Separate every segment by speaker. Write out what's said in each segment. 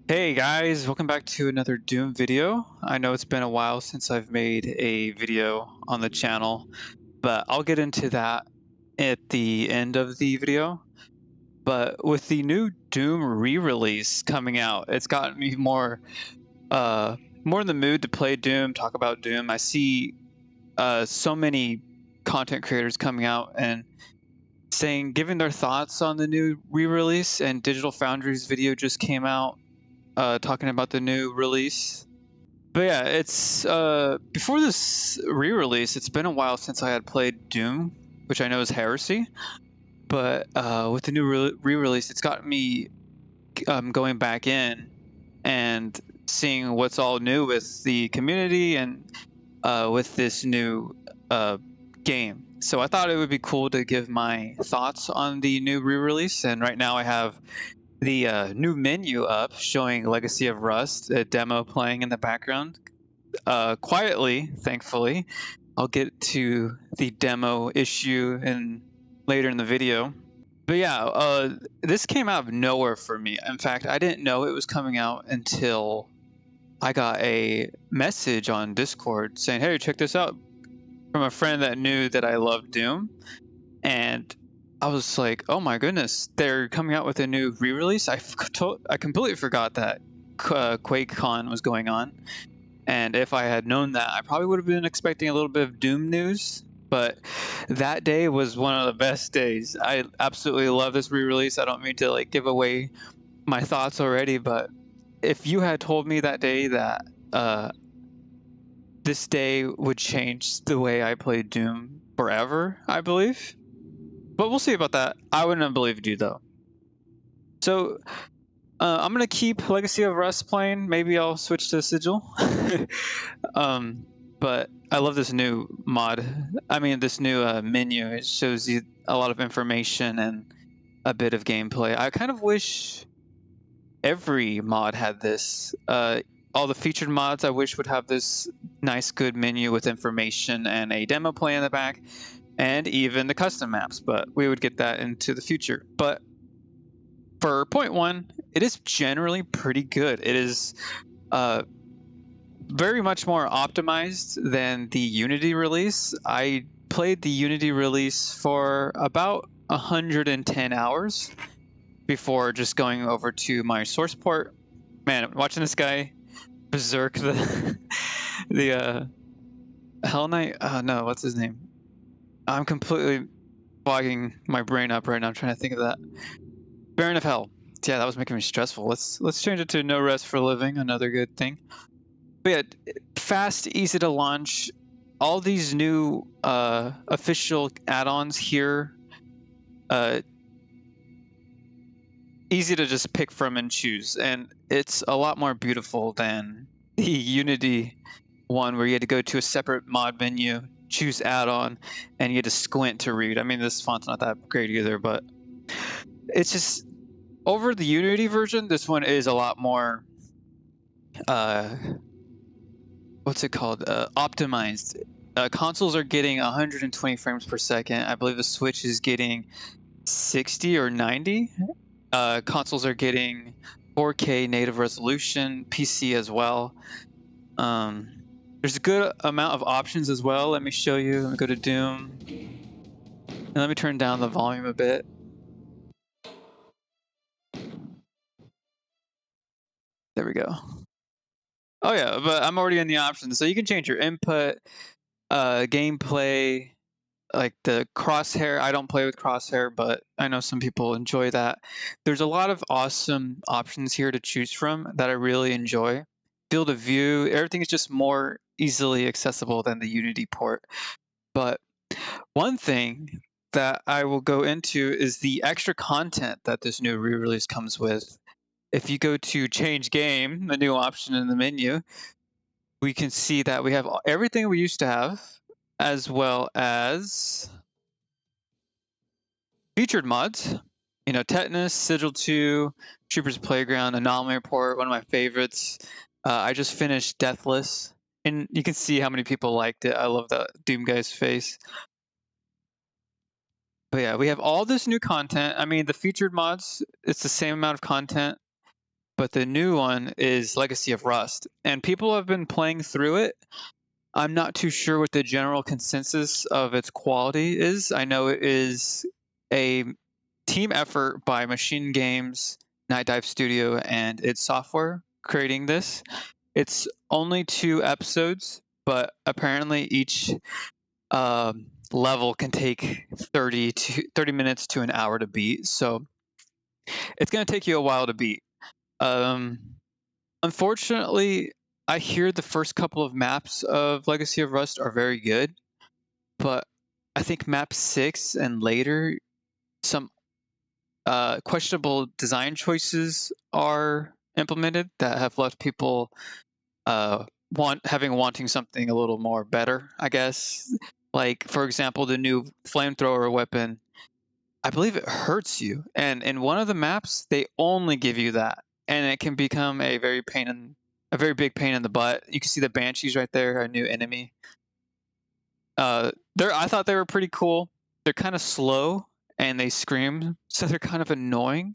Speaker 1: Hey guys, welcome back to another Doom video. I know it's been a while since I've made a video on the channel, but I'll get into that at the end of the video. But with the new Doom re-release coming out, it's gotten me uh more in the mood to play Doom, talk about Doom. I see so many content creators coming out and giving their thoughts on the new re-release, and Digital Foundry's video just came out talking about the new release. But yeah, it's before this re-release, it's been a while since I had played Doom, which I know is heresy. But with the new re-release, it's gotten me going back in and seeing what's all new with the community and with this new uh, game. So I thought it would be cool to give my thoughts on the new re-release. And right now I have the new menu up showing Legacy of Rust, a demo playing in the background. Quietly, thankfully. I'll get to the demo issue later in the video. But yeah, this came out of nowhere for me. In fact, I didn't know it was coming out until I got a message on Discord saying, "Hey, check this out," from a friend that knew that I loved Doom. And I was like, "Oh my goodness, they're coming out with a new re-release." I completely forgot that QuakeCon was going on. And if I had known that, I probably would have been expecting a little bit of Doom news. But that day was one of the best days. I absolutely love this re-release. I don't mean to give away my thoughts already, but if you had told me that day that this day would change the way I played Doom forever, I believe. But we'll see about that. I wouldn't have believed you though. So I'm gonna keep Legacy of Rust playing. Maybe I'll switch to Sigil. But I love this new mod. I mean, this new menu. It shows you a lot of information and a bit of gameplay. I kind of wish every mod had this. All the featured mods I wish would have this nice, good menu with information and a demo play in the back, and even the custom maps. But we would get that into the future. But for point one, it is generally pretty good. It is very much more optimized than the Unity release. I played the Unity release for about 110 hours before just going over to my source port. Man, watching this guy berserk the the Hell Knight. No, what's his name? I'm completely fogging my brain up right now. I'm trying to think of that. Baron of Hell. Yeah, that was making me stressful. Let's change it to No Rest for Living. Another good thing. But yeah, fast, easy to launch. All these new official add-ons here, easy to just pick from and choose, and it's a lot more beautiful than the Unity one where you had to go to a separate mod menu, choose add-on, and you had to squint to read. I mean, this font's not that great either, but it's just over the Unity version. This one is a lot more what's it called? Optimized. Consoles are getting 120 frames per second. I believe the Switch is getting 60 or 90. Consoles are getting 4K native resolution, PC as well. There's a good amount of options as well. Let me show you. Let me go to Doom. And let me turn down the volume a bit. There we go. Oh yeah, but I'm already in the options. So you can change your input, gameplay, like the crosshair. I don't play with crosshair, but I know some people enjoy that. There's a lot of awesome options here to choose from that I really enjoy. Field of view, everything is just more easily accessible than the Unity port. But one thing that I will go into is the extra content that this new re-release comes with. If you go to change game, the new option in the menu, we can see that we have everything we used to have, as well as featured mods. You know, Tetanus, Sigil 2, Troopers Playground, Anomaly Report, one of my favorites. I just finished Deathless, and you can see how many people liked it. I love the Doom guy's face. But yeah, we have all this new content. I mean, the featured mods, it's the same amount of content. but the new one is Legacy of Rust, and people have been playing through it. I'm not too sure what the general consensus of its quality is. I know it is a team effort by Machine Games, Night Dive Studio, and id Software creating this. It's only 2 episodes, but apparently each level can take 30 minutes to an hour to beat. So it's going to take you a while to beat. Unfortunately, I hear the first couple of maps of Legacy of Rust are very good, but I think map 6 and later, some questionable design choices are implemented that have left people wanting something a little more better, I guess. Like, for example, the new flamethrower weapon, I believe it hurts you, and in one of the maps, they only give you that, and it can become a very big pain in the butt. You can see the Banshees right there, a new enemy. I thought they were pretty cool. They're kind of slow and they scream, so they're kind of annoying,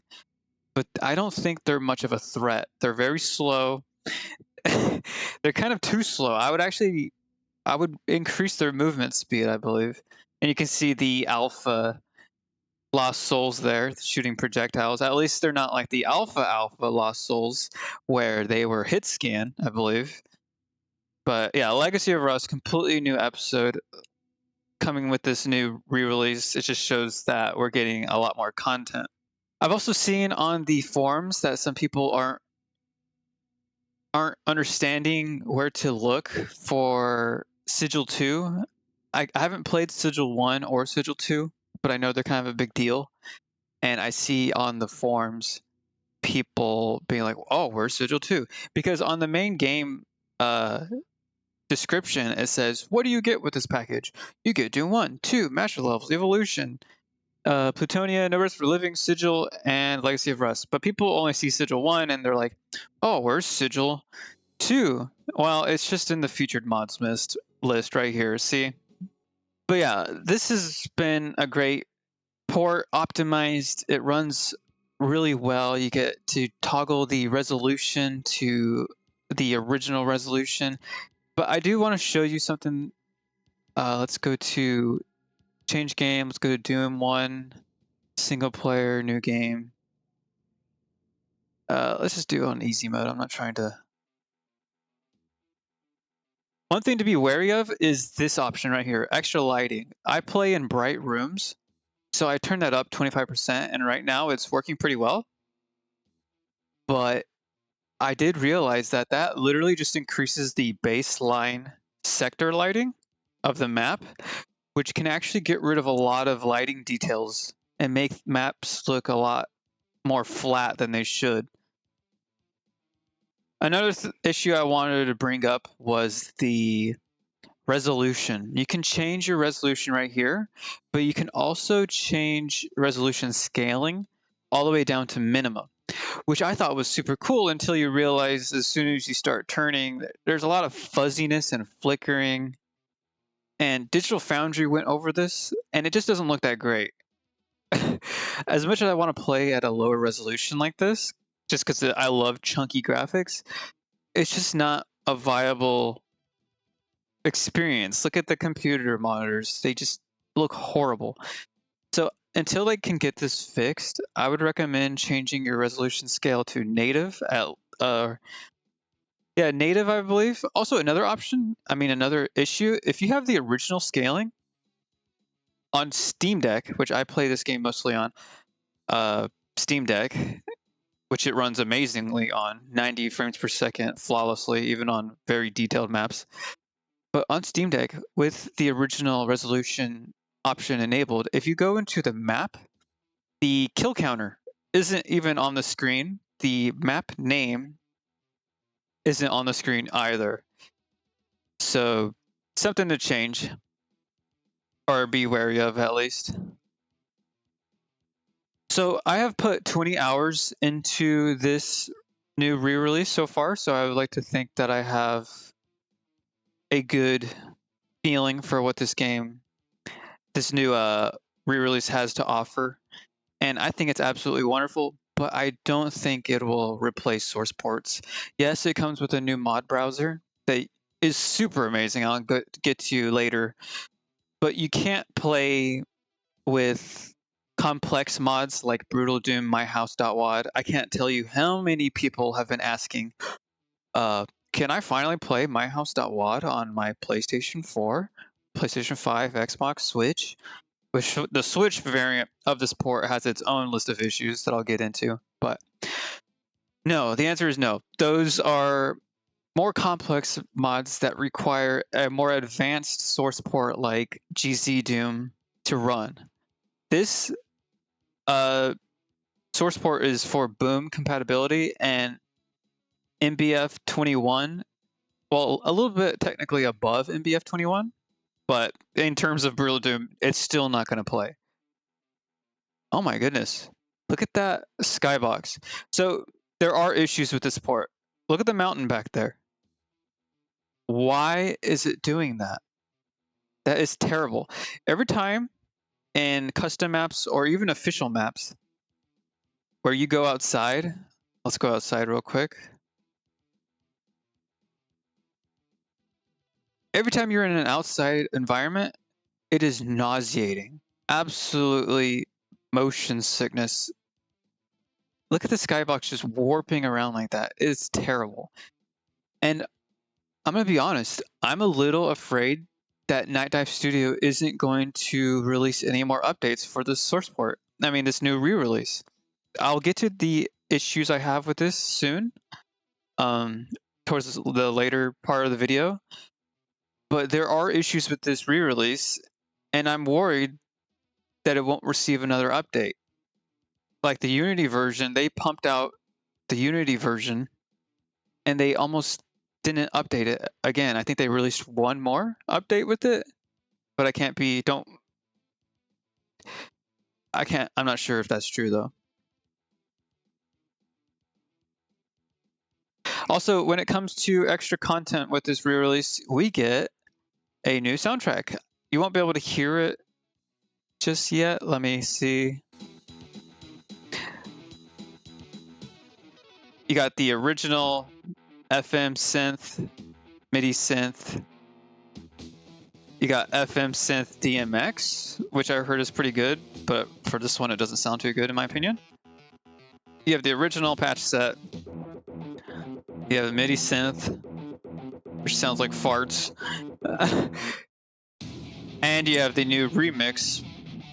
Speaker 1: but I don't think they're much of a threat. They're very slow. They're kind of too slow. I would increase their movement speed, I believe. And you can see the alpha Lost Souls there shooting projectiles. At least they're not like the alpha Lost Souls where they were hit scan, I believe. But yeah, Legacy of Rust, completely new episode coming with this new re-release. It just shows that we're getting a lot more content. I've also seen on the forums that some people aren't understanding where to look for Sigil 2. I haven't played Sigil 1 or Sigil 2, but I know they're kind of a big deal. And I see on the forums people being like, "Oh, where's Sigil 2?" Because on the main game description, it says, "What do you get with this package? You get Doom 1, 2, Master Levels, Evolution, Plutonia, No Rest for Living, Sigil, and Legacy of Rust." But people only see Sigil 1 and they're like, "Oh, where's Sigil 2?" Well, it's just in the featured mods list right here, see? But yeah, this has been a great port, optimized. It runs really well. You get to toggle the resolution to the original resolution. But I do want to show you something. Let's go to change game. Let's go to Doom 1, single player, new game. Let's just do it on easy mode. I'm not trying to. One thing to be wary of is this option right here, extra lighting. I play in bright rooms, so I turned that up 25%, and right now it's working pretty well. But I did realize that that literally just increases the baseline sector lighting of the map, which can actually get rid of a lot of lighting details and make maps look a lot more flat than they should. Another issue I wanted to bring up was the resolution. You can change your resolution right here, but you can also change resolution scaling all the way down to minimum, which I thought was super cool until you realize as soon as you start turning, there's a lot of fuzziness and flickering. And Digital Foundry went over this, and it just doesn't look that great. As much as I want to play at a lower resolution like this, just because I love chunky graphics, it's just not a viable experience. Look at the computer monitors. They just look horrible. So until they can get this fixed, I would recommend changing your resolution scale to native at native, I believe. Also another issue, if you have the original scaling on Steam Deck, which I play this game mostly on Steam Deck, which it runs amazingly on 90 frames per second flawlessly, even on very detailed maps. But on Steam Deck, with the original resolution option enabled, if you go into the map, the kill counter isn't even on the screen. The map name isn't on the screen either. So something to change or be wary of at least. So I have put 20 hours into this new re-release so far, so I would like to think that I have a good feeling for what this new re-release has to offer. And I think it's absolutely wonderful, but I don't think it will replace source ports. Yes, it comes with a new mod browser that is super amazing. I'll get to you later. But you can't play with complex mods like Brutal Doom, MyHouse.wad. I can't tell you how many people have been asking, can I finally play MyHouse.wad on my PlayStation 4, PlayStation 5, Xbox, Switch? Which the Switch variant of this port has its own list of issues that I'll get into. But no, the answer is no. Those are more complex mods that require a more advanced source port like GZ Doom to run. This source port is for Boom compatibility and MBF 21. Well, a little bit technically above MBF 21, but in terms of Brutal Doom, it's still not going to play. Oh my goodness. Look at that skybox. So there are issues with this port. Look at the mountain back there. Why is it doing that? That is terrible. Every time in custom maps or even official maps where you go outside, let's go outside real quick. Every time you're in an outside environment, it is nauseating. Absolutely motion sickness. Look at the skybox just warping around like that. It's terrible. And I'm going to be honest, I'm a little afraid that Nightdive Studio isn't going to release any more updates for this source port. I mean, this new re-release. I'll get to the issues I have with this soon, towards the later part of the video. But there are issues with this re-release, and I'm worried that it won't receive another update. Like the Unity version, they pumped out the Unity version, and they almost didn't update it again. I think they released one more update with it, but I'm not sure if that's true though. Also, when it comes to extra content with this re-release, we get a new soundtrack. You won't be able to hear it just yet. Let me see. You got the original FM synth, MIDI synth. You got FM synth DMX, which I heard is pretty good, but for this one it doesn't sound too good in my opinion. You have the original patch set. You have the MIDI synth, which sounds like farts. And you have the new remix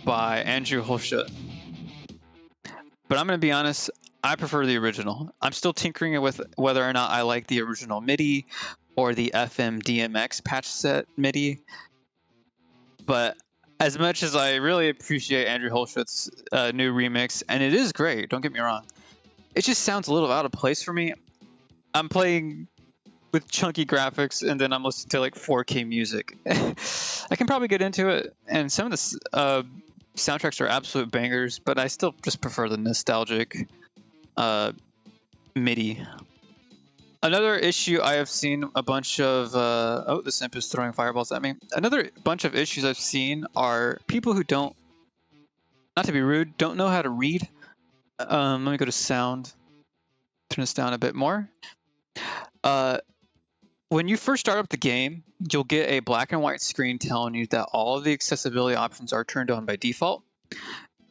Speaker 1: by Andrew Holshut. But I'm going to be honest, I prefer the original. I'm still tinkering with whether or not I like the original MIDI or the FM DMX patch set MIDI. But as much as I really appreciate Andrew Holshut's new remix, and it is great, don't get me wrong, it just sounds a little out of place for me. I'm playing with chunky graphics, and then I'm listening to like 4K music. I can probably get into it, and some of the soundtracks are absolute bangers, but I still just prefer the nostalgic MIDI. Another issue I have seen a bunch of... oh, the simp is throwing fireballs at me. Another bunch of issues I've seen are people who don't, not to be rude, don't know how to read. Let me go to sound. Turn this down a bit more. When you first start up the game, you'll get a black and white screen telling you that all of the accessibility options are turned on by default,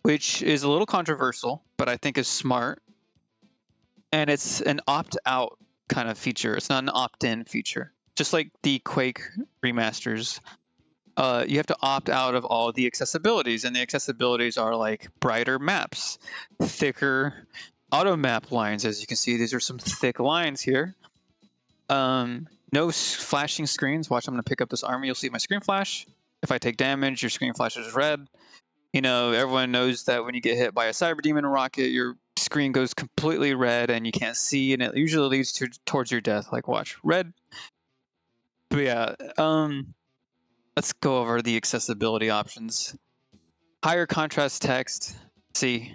Speaker 1: which is a little controversial, but I think is smart. And it's an opt-out kind of feature. It's not an opt-in feature. Just like the Quake remasters, you have to opt out of all the accessibilities, and the accessibilities are like brighter maps, thicker auto map lines. As you can see, these are some thick lines here. No flashing screens. Watch, I'm going to pick up this armor. You'll see my screen flash. If I take damage, your screen flashes red. You know, everyone knows that when you get hit by a Cyber Demon rocket, your screen goes completely red and you can't see, and it usually leads towards your death. Like, watch, red. But yeah, let's go over the accessibility options. Higher contrast text. See.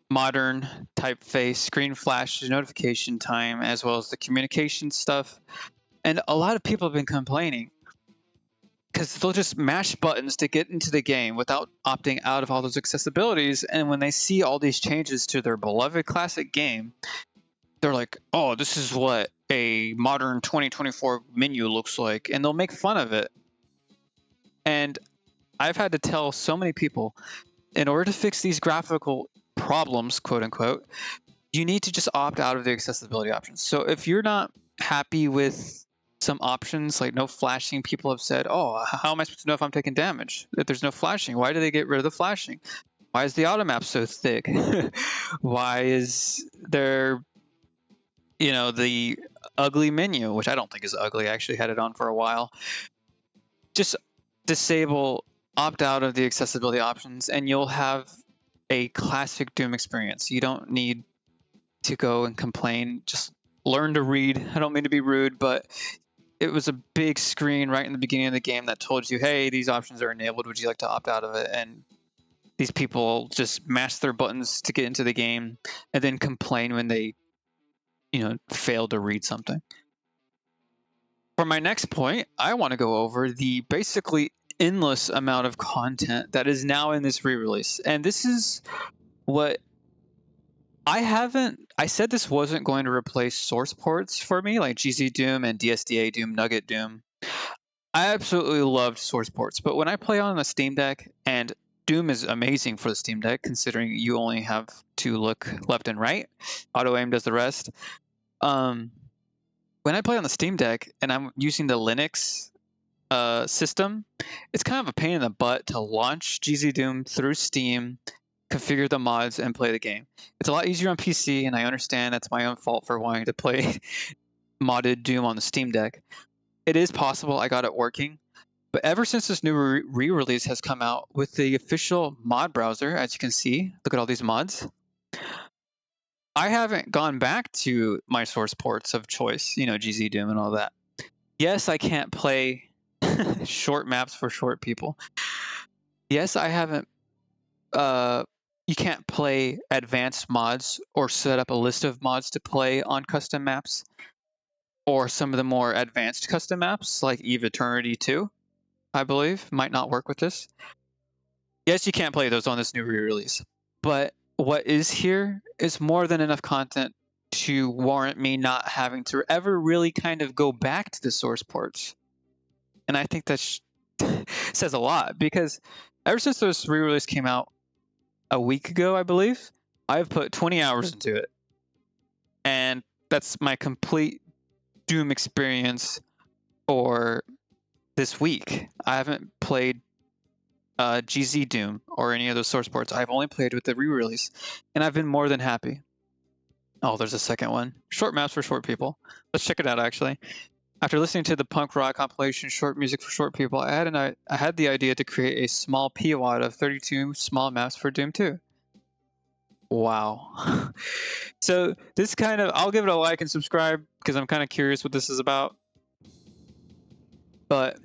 Speaker 1: Modern typeface, screen flash, notification time, as well as the communication stuff. And a lot of people have been complaining. because they'll just mash buttons to get into the game without opting out of all those accessibilities. And when they see all these changes to their beloved classic game, they're like, oh, this is what a modern 2024 menu looks like. And they'll make fun of it. And I've had to tell so many people, in order to fix these graphical problems, quote unquote, you need to just opt out of the accessibility options. So if you're not happy with some options, like no flashing, people have said, oh, how am I supposed to know if I'm taking damage if there's no flashing? Why do they get rid of the flashing? Why is the auto map so thick? Why is there, the ugly menu, which I don't think is ugly. I actually had it on for a while. Just disable, opt out of the accessibility options, and you'll have a classic Doom experience. You don't need to go and complain. Just learn to read. I don't mean to be rude, but it was a big screen right in the beginning of the game that told you, hey, these options are enabled. Would you like to opt out of it? And these people just mash their buttons to get into the game and then complain when they, fail to read something. For my next point, I want to go over the basically endless amount of content that is now in this re-release. And this is what I said this wasn't going to replace source ports for me, like GZ Doom and DSDA Doom, Nugget Doom. I absolutely loved source ports, but when I play on the Steam Deck, and Doom is amazing for the Steam Deck, considering you only have to look left and right, auto aim does the rest. When I play on the Steam Deck and I'm using the Linux system, it's kind of a pain in the butt to launch GZ Doom through Steam, configure the mods, and play the game. It's a lot easier on PC, and I understand that's my own fault for wanting to play modded Doom on the Steam Deck. It is possible I got it working, but ever since this new re-release has come out with the official mod browser, as you can see, look at all these mods, I haven't gone back to my source ports of choice, GZ Doom and all that. Yes, I can't play short maps for short people. Yes, I haven't. You can't play advanced mods or set up a list of mods to play on custom maps, or some of the more advanced custom maps like Eve Eternity 2, I believe, might not work with this. Yes, you can't play those on this new re-release, but what is here is more than enough content to warrant me not having to ever really kind of go back to the source ports. And I think that says a lot, because ever since this re-release came out a week ago, I believe, I've put 20 hours into it. And that's my complete Doom experience for this week. I haven't played GZ Doom or any of those source ports. I've only played with the re-release, and I've been more than happy. Oh, there's a second one. Short maps for short people. Let's check it out, actually. After listening to the punk rock compilation Short Music for Short People, I had the idea to create a small PWAD of 32 small maps for Doom 2. Wow. So this I'll give it a like and subscribe because I'm kind of curious what this is about. But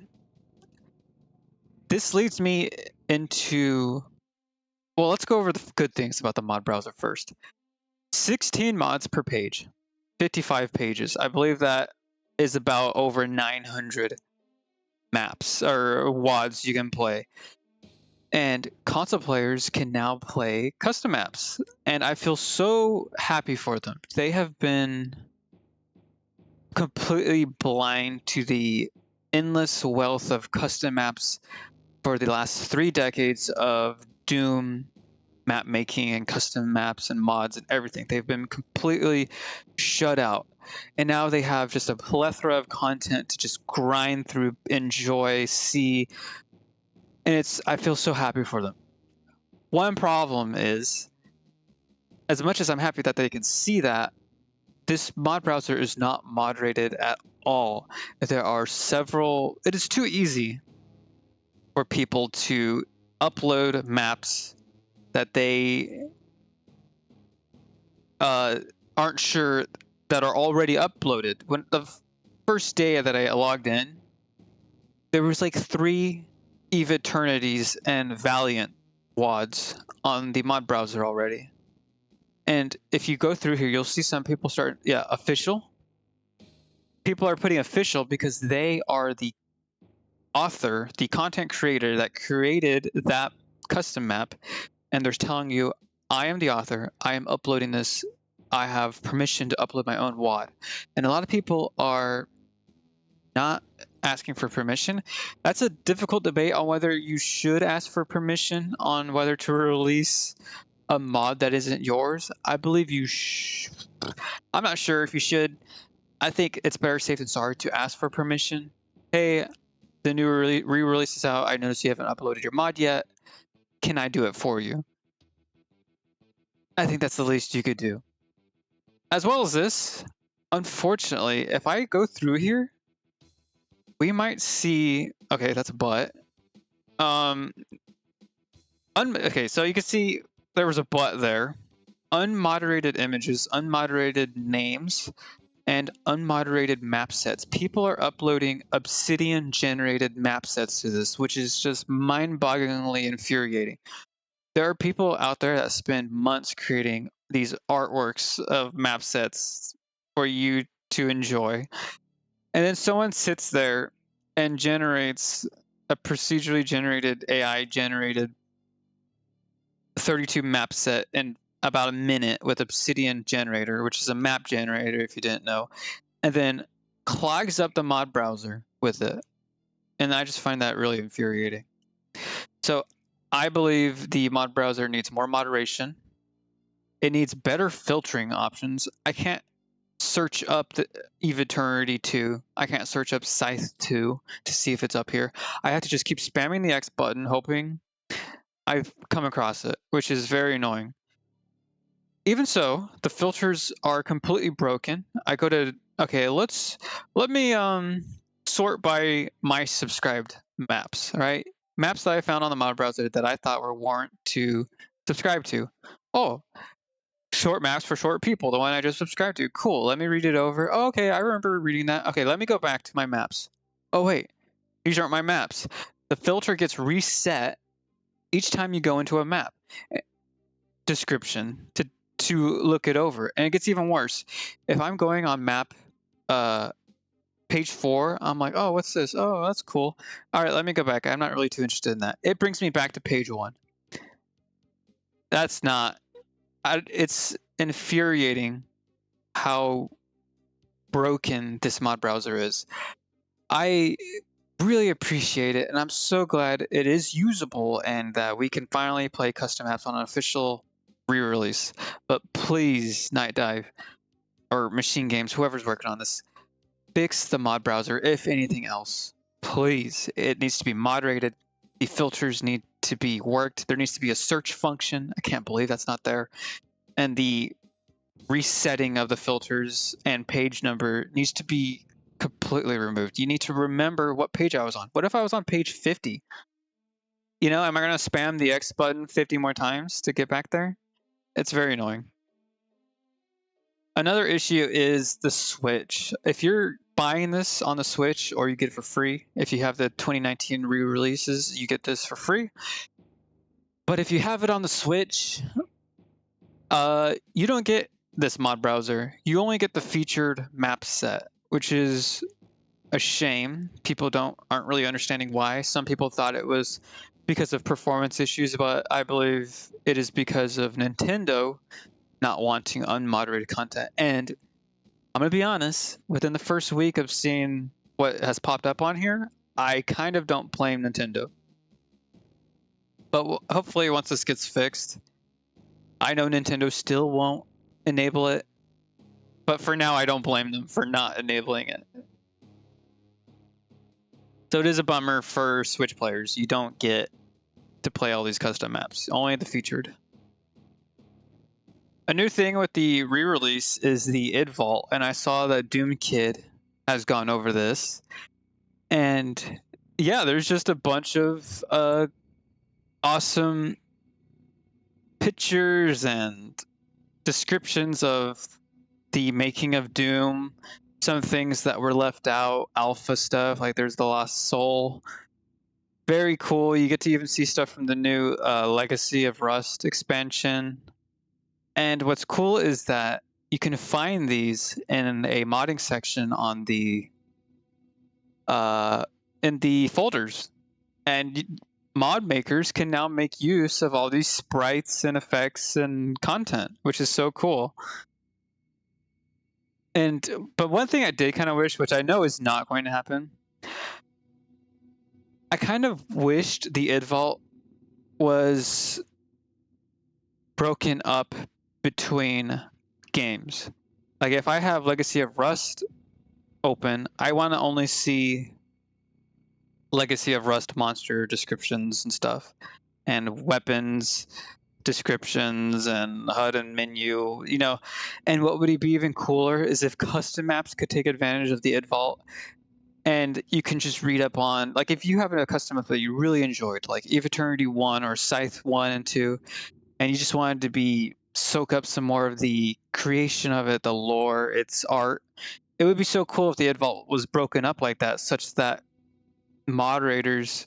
Speaker 1: this leads me into, well, let's go over the good things about the mod browser first. 16 mods per page, 55 pages. I believe that is about over 900 maps or WADs you can play. And console players can now play custom maps, and I feel so happy for them. They have been completely blind to the endless wealth of custom maps for the last 3 decades of Doom map making and custom maps and mods and everything. They've been completely shut out. And now they have just a plethora of content to just grind through, enjoy, see. And I feel so happy for them. One problem is, as much as I'm happy that they can see that, this mod browser is not moderated at all. There are it is too easy for people to upload maps that they aren't sure that are already uploaded. When the first day that I logged in, there was like 3 Eve Eternities and Valiant WADs on the mod browser already. And if you go through here, you'll see some people official. People are putting official because they are the author, the content creator that created that custom map, and they're telling you, I am the author, I am uploading this, I have permission to upload my own WOD. And a lot of people are not asking for permission. That's a difficult debate on whether you should ask for permission on whether to release a mod that isn't yours. I believe you I'm not sure if you should. I think it's better safe than sorry to ask for permission. Hey, the new re-release is out. I noticed you haven't uploaded your mod yet. Can I do it for you? I think that's the least you could do. As well as this, unfortunately, if I go through here, we might see. Okay, that's a butt. Okay, so you can see there was a butt there. Unmoderated images, unmoderated names, and unmoderated map sets. People are uploading Obsidian generated map sets to this, which is just mind-bogglingly infuriating. There are people out there that spend months creating these artworks of map sets for you to enjoy. And then someone sits there and generates a procedurally generated, AI generated 32 map set in about a minute with Obsidian Generator, which is a map generator if you didn't know, and then clogs up the mod browser with it. And I just find that really infuriating. So I believe the mod browser needs more moderation. It needs better filtering options. I can't search up the Eve Eternity 2. I can't search up Scythe 2 to see if it's up here. I have to just keep spamming the X button, hoping I've come across it, which is very annoying. Even so, the filters are completely broken. I go to, okay, let me sort by my subscribed maps, right? Maps that I found on the mod browser that I thought were warrant to subscribe to. Oh, short maps for short people, the one I just subscribed to. Cool, let me read it over. Oh, okay, I remember reading that. Okay, let me go back to my maps. Oh wait, these aren't my maps. The filter gets reset each time you go into a map description to look it over, and it gets even worse. If I'm going on map page 4, I'm like, oh, what's this? Oh, that's cool. All right, let me go back. I'm not really too interested in that. It brings me back to page 1. That's not it's infuriating how broken this mod browser is. I really appreciate it, and I'm so glad it is usable and that we can finally play custom maps on an official re-release. But please, Night Dive or Machine Games, whoever's working on this, fix the mod browser. If anything else, please, it needs to be moderated. The filters need to be worked. There needs to be a search function. I can't believe that's not there. And the resetting of the filters and page number needs to be completely removed. You need to remember what page I was on. What if I was on page 50? You know, am I going to spam the X button 50 more times to get back there? It's very annoying. Another issue is the Switch. If you're buying this on the Switch, or you get it for free, if you have the 2019 re-releases, you get this for free. But if you have it on the Switch, you don't get this mod browser. You only get the featured map set, which is a shame. People aren't really understanding why. Some people thought it was because of performance issues, but I believe it is because of Nintendo not wanting unmoderated content. And I'm going to be honest, within the first week of seeing what has popped up on here, I kind of don't blame Nintendo. But hopefully once this gets fixed, I know Nintendo still won't enable it, but for now I don't blame them for not enabling it. So it is a bummer for Switch players. You don't get to play all these custom maps, only the featured. A new thing with the re-release is the id vault, and I saw that Doom Kid has gone over this. And yeah, there's just a bunch of awesome pictures and descriptions of the making of Doom, some things that were left out, alpha stuff, like there's the Lost Soul. Very cool. You get to even see stuff from the new Legacy of Rust expansion. And what's cool is that you can find these in a modding section on the in the folders, and mod makers can now make use of all these sprites and effects and content, which is so cool. But one thing I did kind of wish, which I know is not going to happen, I kind of wished the id vault was broken up between games. Like if I have Legacy of Rust open, I want to only see Legacy of Rust monster descriptions and stuff, and weapons descriptions and HUD and menu, you know. And what would be even cooler is if custom maps could take advantage of the id vault, and you can just read up on, like, if you have a custom map that you really enjoyed, like Eve Eternity 1 or Scythe 1 and 2, and you just wanted to soak up some more of the creation of it, the lore, its art, it would be so cool if the id vault was broken up like that, such that mods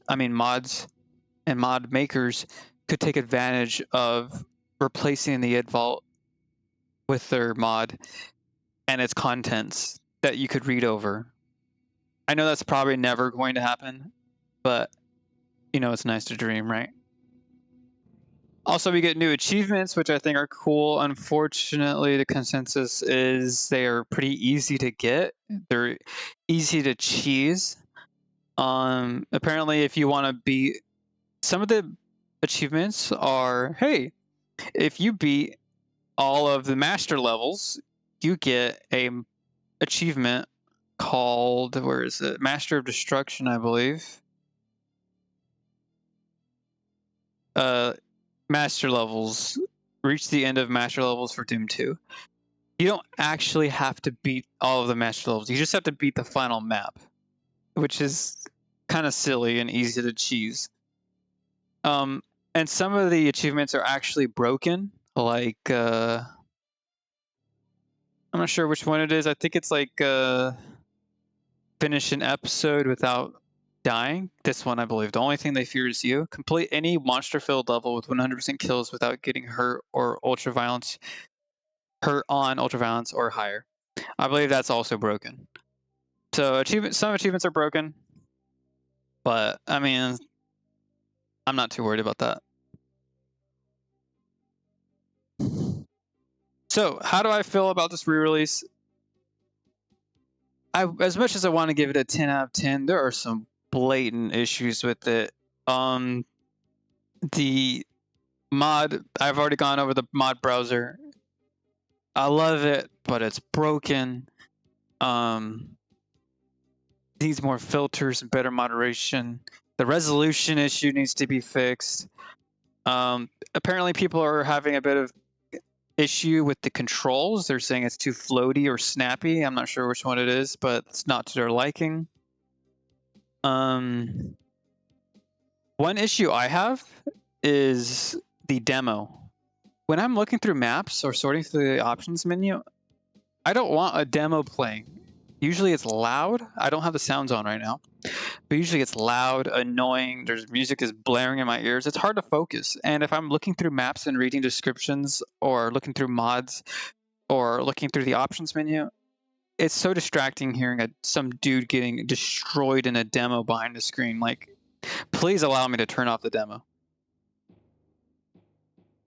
Speaker 1: and mod makers could take advantage of replacing the id vault with their mod and its contents that you could read over. I know that's probably never going to happen, but you know, it's nice to dream, right? Also, we get new achievements, which I think are cool. Unfortunately, the consensus is they are pretty easy to get. They're easy to cheese. Apparently, if you want to beat, some of the achievements are, hey, if you beat all of the master levels, you get a achievement called, where is it? Master of Destruction, I believe. Master levels. Reach the end of master levels for Doom 2. You don't actually have to beat all of the master levels. You just have to beat the final map, which is kind of silly and easy to cheese. And some of the achievements are actually broken, like I'm not sure which one it is. I think it's like finish an episode without dying. This one, I believe. The only thing they fear is you. Complete any monster-filled level with 100% kills without getting hurt on ultraviolence or higher. I believe that's also broken. So some achievements are broken, but I mean, I'm not too worried about that. So how do I feel about this re-release? As much as I want to give it a 10 out of 10, there are some blatant issues with it. The mod, I've already gone over the mod browser. I love it, but it's broken. Needs more filters and better moderation. The resolution issue needs to be fixed. Apparently people are having a bit of issue with the controls. They're saying it's too floaty or snappy. I'm not sure which one it is, but it's not to their liking. One issue I have is the demo. When I'm looking through maps or sorting through the options menu, I don't want a demo playing. Usually it's loud. I don't have the sounds on right now, but usually it's loud, annoying. There's music is blaring in my ears. It's hard to focus. And if I'm looking through maps and reading descriptions or looking through mods or looking through the options menu, it's so distracting hearing some dude getting destroyed in a demo behind the screen. Like, please allow me to turn off the demo.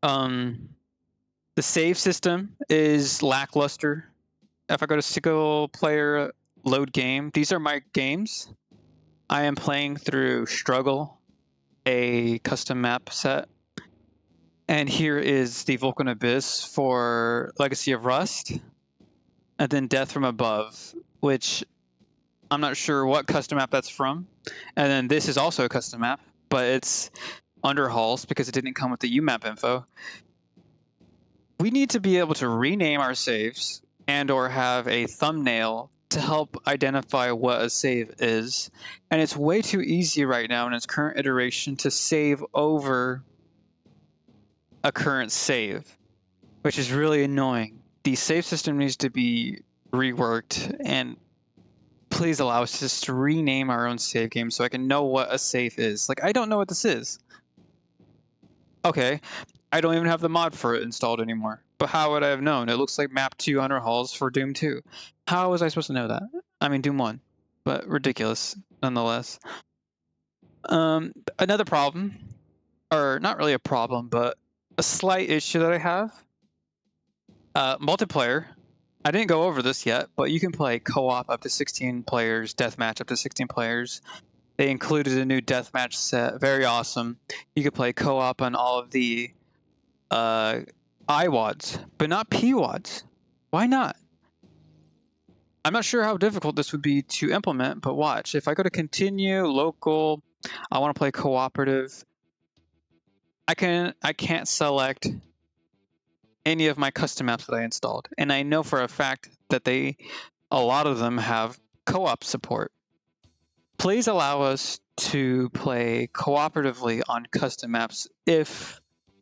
Speaker 1: The save system is lackluster. If I go to single player load game, these are my games. I am playing through Struggle, a custom map set. And here is the Vulcan Abyss for Legacy of Rust. And then Death from Above, which I'm not sure what custom map that's from. And then this is also a custom map, but it's Underhalls because it didn't come with the UMAP info. We need to be able to rename our saves and or have a thumbnail to help identify what a save is. And it's way too easy right now in its current iteration to save over a current save, which is really annoying. The save system needs to be reworked, and please allow us just to rename our own save game so I can know what a save is. Like, I don't know what this is. Okay, I don't even have the mod for it installed anymore. But how would I have known? It looks like map 2 Underhalls for Doom 2. How was I supposed to know that? I mean, Doom 1. but ridiculous nonetheless. Another problem, or not really a problem, but a slight issue that I have, multiplayer. I didn't go over this yet, but you can play co-op up to 16 players, deathmatch up to 16 players. They included a new deathmatch set, very awesome. You could play co-op on all of the IWADs, but not PWADs. Why not? I'm not sure how difficult this would be to implement, but watch. If I go to continue, local, I want to play cooperative, I can't select any of my custom maps that I installed. And I know for a fact that a lot of them have co-op support. Please allow us to play cooperatively on custom maps if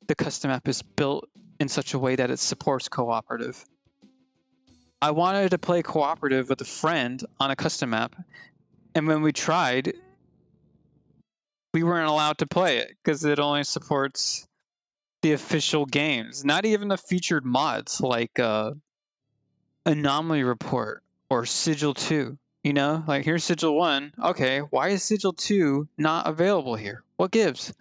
Speaker 1: the custom map is built in such a way that it supports cooperative. I wanted to play cooperative with a friend on a custom map, and when we tried, we weren't allowed to play it because it only supports the official games, not even the featured mods like Anomaly Report or Sigil 2. You know, like here's Sigil 1. Okay, why is Sigil 2 not available here? What gives?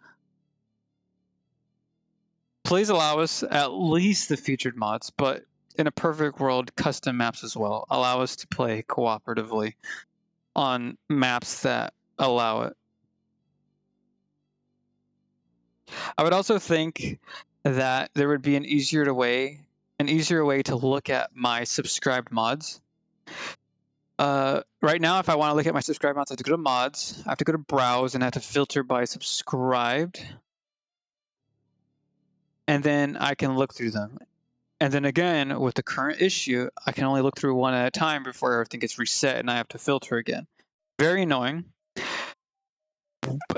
Speaker 1: Please allow us at least the featured mods, but in a perfect world, custom maps as well. Allow us to play cooperatively on maps that allow it. I would also think that there would be an easier way to look at my subscribed mods. Right now, if I want to look at my subscribed mods, I have to go to mods, I have to go to browse, and I have to filter by subscribed. And then I can look through them. And then again, with the current issue, I can only look through one at a time before everything gets reset and I have to filter again. Very annoying.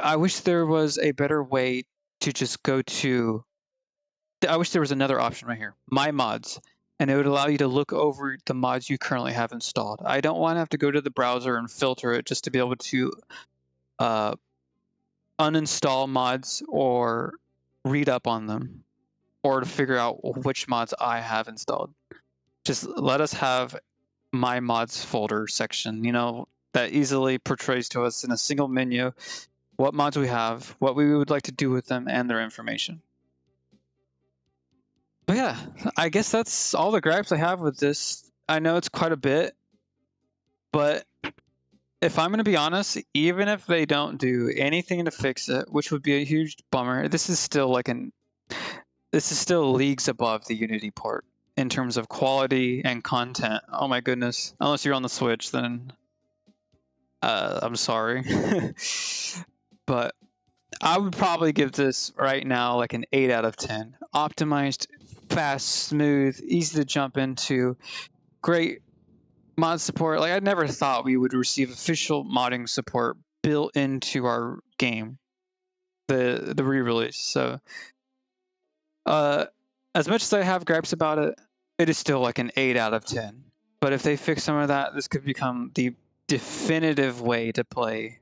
Speaker 1: I wish there was a better way to just go to... I wish there was another option right here, My Mods, and it would allow you to look over the mods you currently have installed. I don't want to have to go to the browser and filter it just to be able to uninstall mods or read up on them, or to figure out which mods I have installed. Just let us have My Mods folder section, you know, that easily portrays to us in a single menu what mods we have, what we would like to do with them, and their information. But yeah, I guess that's all the gripes I have with this. I know it's quite a bit, but if I'm going to be honest, even if they don't do anything to fix it, which would be a huge bummer, this is still leagues above the Unity port in terms of quality and content. Oh my goodness. Unless you're on the Switch, then I'm sorry. But I would probably give this right now like an 8 out of 10. Optimized, fast, smooth, easy to jump into, great mod support. Like I never thought we would receive official modding support built into our game, the re-release. So as much as I have gripes about it, it is still like an 8 out of 10. But if they fix some of that, this could become the definitive way to play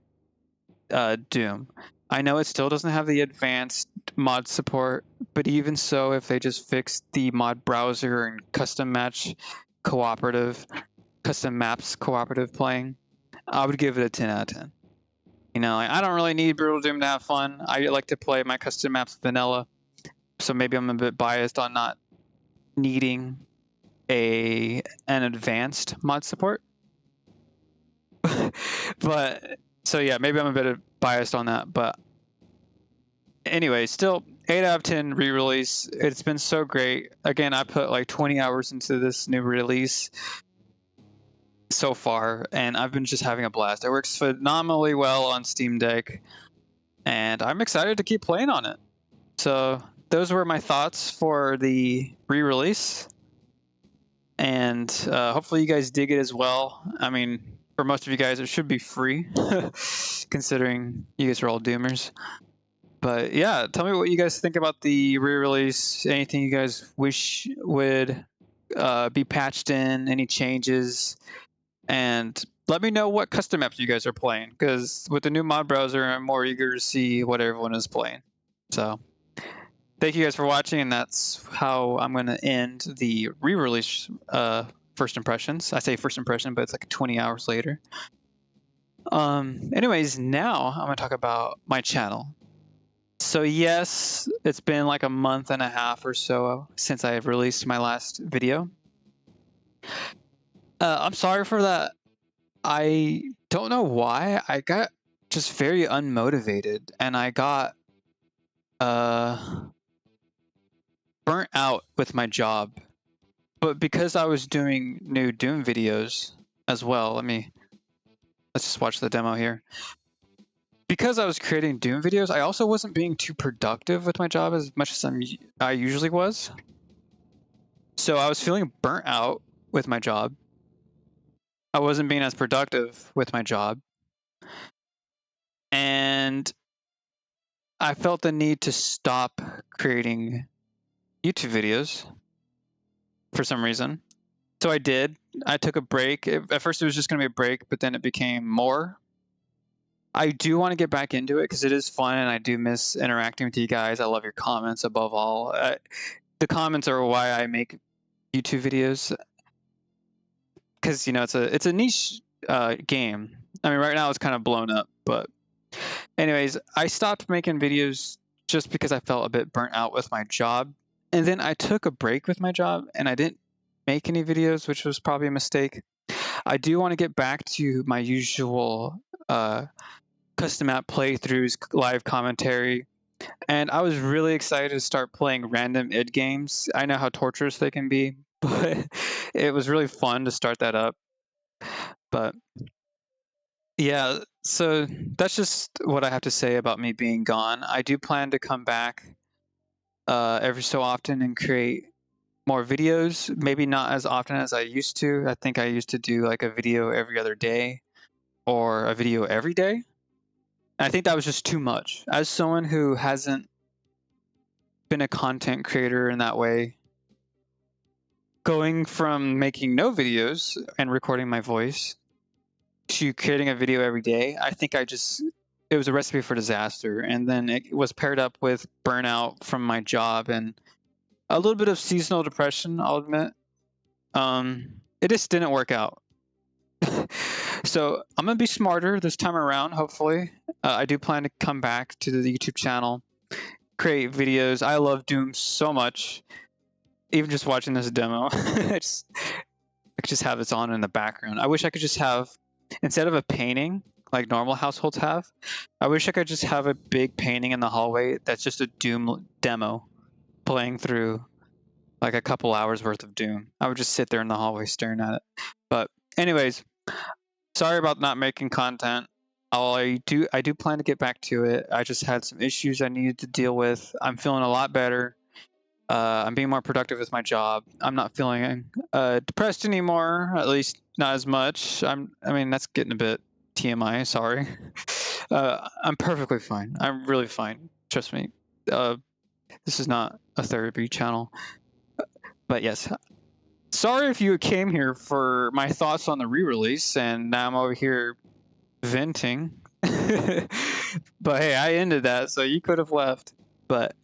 Speaker 1: Doom. I know it still doesn't have the advanced mod support, but even so, if they just fix the mod browser and custom maps cooperative playing, I would give it a 10 out of 10. You know, like, I don't really need Brutal Doom to have fun. I like to play my custom maps vanilla, so maybe I'm a bit biased on not needing an advanced mod support. But so yeah, maybe I'm a bit biased on that, but anyway, still 8 out of 10 re-release. It's been so great. Again, I put like 20 hours into this new release so far, and I've been just having a blast. It works phenomenally well on Steam Deck, and I'm excited to keep playing on it. So those were my thoughts for the re-release, and hopefully you guys dig it as well. I mean, for most of you guys, it should be free, considering you guys are all Doomers. But yeah, tell me what you guys think about the re-release. Anything you guys wish would be patched in, any changes, and let me know what custom maps you guys are playing, because with the new mod browser, I'm more eager to see what everyone is playing. So thank you guys for watching, and that's how I'm going to end the re-release first impressions. I say first impression, but it's like 20 hours later. Anyways, now I'm gonna talk about my channel. So yes, it's been like a month and a half or so since I have released my last video. I'm sorry for that. I don't know why. I got just very unmotivated and I got burnt out with my job. But because I was doing new Doom videos as well, let's just watch the demo here. Because I was creating Doom videos, I also wasn't being too productive with my job as much as I usually was. So I was feeling burnt out with my job. I wasn't being as productive with my job. And I felt the need to stop creating YouTube videos for some reason. So I did. I took a break. At first it was just going to be a break, but then it became more. I do want to get back into it because it is fun and I do miss interacting with you guys. I love your comments above all. The comments are why I make YouTube videos because it's a niche game. I mean, right now it's kind of blown up, but anyways, I stopped making videos just because I felt a bit burnt out with my job, and then I took a break with my job and I didn't make any videos, which was probably a mistake. I do want to get back to my usual custom map playthroughs, live commentary, and I was really excited to start playing random id games. I know how torturous they can be, but it was really fun to start that up. But yeah, so that's just what I have to say about me being gone. I do plan to come back every so often and create more videos. Maybe not as often as I used to. I think I used to do like a video every other day or a video every day. And I think that was just too much. As someone who hasn't been a content creator in that way, going from making no videos and recording my voice to creating a video every day, I think it was a recipe for disaster. And then it was paired up with burnout from my job and a little bit of seasonal depression, I'll admit. It just didn't work out. So I'm gonna be smarter this time around, hopefully. I do plan to come back to the YouTube channel, create videos. I love Doom so much. Even just watching this demo, I could just have this on in the background. I wish I could just have, instead of a painting like normal households have, I wish I could just have a big painting in the hallway that's just a Doom demo playing through like a couple hours worth of Doom. I would just sit there in the hallway staring at it. But anyways, sorry about not making content. I do plan to get back to it. I just had some issues I needed to deal with. I'm feeling a lot better. I'm being more productive with my job. I'm not feeling depressed anymore, at least not as much. I mean, that's getting a bit TMI, sorry. I'm perfectly fine. I'm really fine. Trust me. This is not a therapy channel. But yes, sorry if you came here for my thoughts on the re-release and now I'm over here venting. But hey, I ended that, so you could have left. But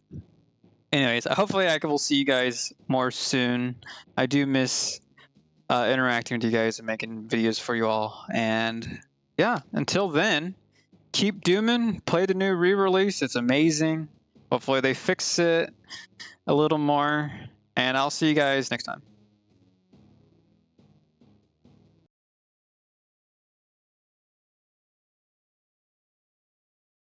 Speaker 1: anyways, hopefully I will see you guys more soon. I do miss interacting with you guys and making videos for you all. And yeah, until then, keep dooming. Play the new re-release. It's amazing. Hopefully they fix it a little more. And I'll see you guys next time.